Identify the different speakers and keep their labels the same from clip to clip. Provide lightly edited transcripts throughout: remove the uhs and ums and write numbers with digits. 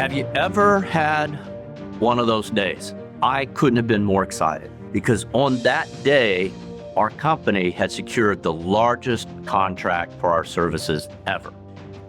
Speaker 1: Have you ever had one of those days? I couldn't have been more excited because on that day, our company had secured the largest contract for our services ever.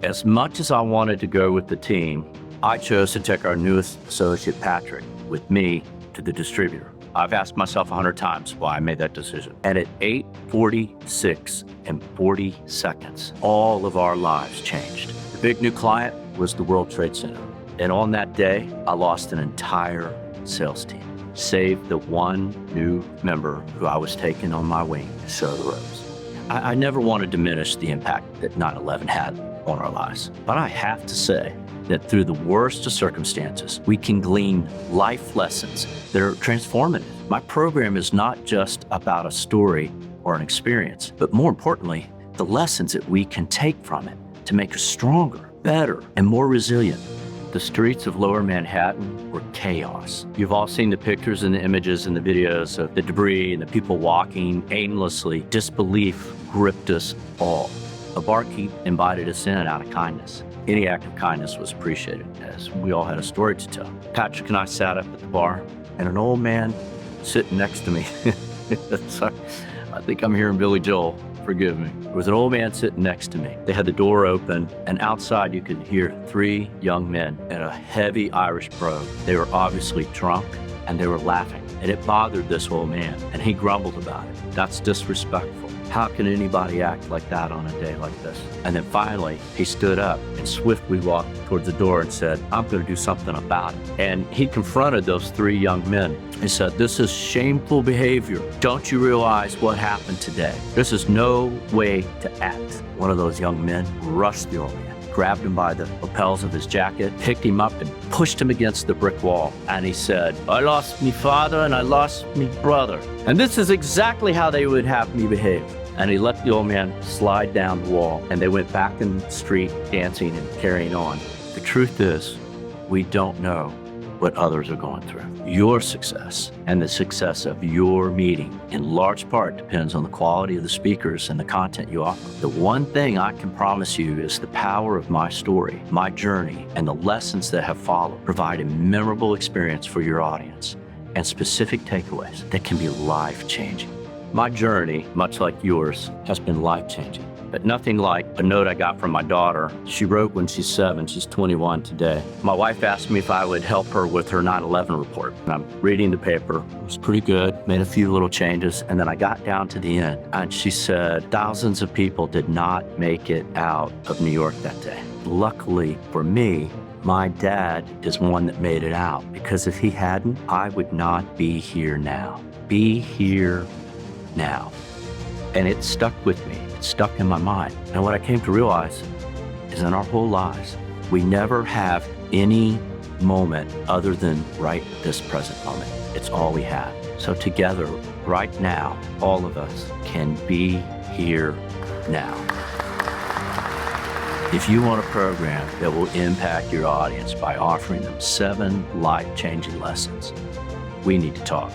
Speaker 1: As much as I wanted to go with the team, I chose to take our newest associate, Patrick, with me to the distributor. I've asked myself 100 times why I made that decision. And at 8:46 and 40 seconds, all of our lives changed. The big new client was the World Trade Center. And on that day, I lost an entire sales team, save the one new member who I was taking on my wing to show the ropes. I never want to diminish the impact that 9/11 had on our lives, but I have to say that through the worst of circumstances, we can glean life lessons that are transformative. My program is not just about a story or an experience, but more importantly, the lessons that we can take from it to make us stronger, better, and more resilient. The streets of Lower Manhattan were chaos. You've all seen the pictures and the images and the videos of the debris and the people walking aimlessly. Disbelief gripped us all. A barkeep invited us in out of kindness. Any act of kindness was appreciated, as we all had a story to tell. Patrick and I sat up at the bar, and an old man sitting next to me. Sorry, I think I'm hearing Billy Joel. Forgive me. There was an old man sitting next to me. They had the door open, and outside you could hear 3 young men in a heavy Irish brogue. They were obviously drunk, and they were laughing. And it bothered this old man, and he grumbled about it. That's disrespectful. How can anybody act like that on a day like this? And then finally, he stood up and swiftly walked towards the door and said, I'm going to do something about it. And he confronted those 3 young men. He said, this is shameful behavior. Don't you realize what happened today? This is no way to act. One of those young men rushed the old man, grabbed him by the lapels of his jacket, picked him up and pushed him against the brick wall. And he said, I lost me father and I lost me brother. And this is exactly how they would have me behave. And he let the old man slide down the wall, and they went back in the street dancing and carrying on. The truth is, we don't know what others are going through. Your success and the success of your meeting in large part depends on the quality of the speakers and the content you offer. The one thing I can promise you is the power of my story, my journey, and the lessons that have followed provide a memorable experience for your audience and specific takeaways that can be life-changing. My journey, much like yours, has been life-changing, but nothing like a note I got from my daughter. She wrote when she's 7, she's 21 today. My wife asked me if I would help her with her 9/11 report. And I'm reading the paper. It was pretty good, made a few little changes, and then I got down to the end, and she said, thousands of people did not make it out of New York that day. Luckily for me, my dad is one that made it out, because if he hadn't, I would not be here now. Be here now. And it stuck with me. It stuck in my mind. And what I came to realize is in our whole lives, we never have any moment other than right this present moment. It's all we have. So together, right now, all of us can be here now. If you want a program that will impact your audience by offering them 7 life-changing lessons, we need to talk.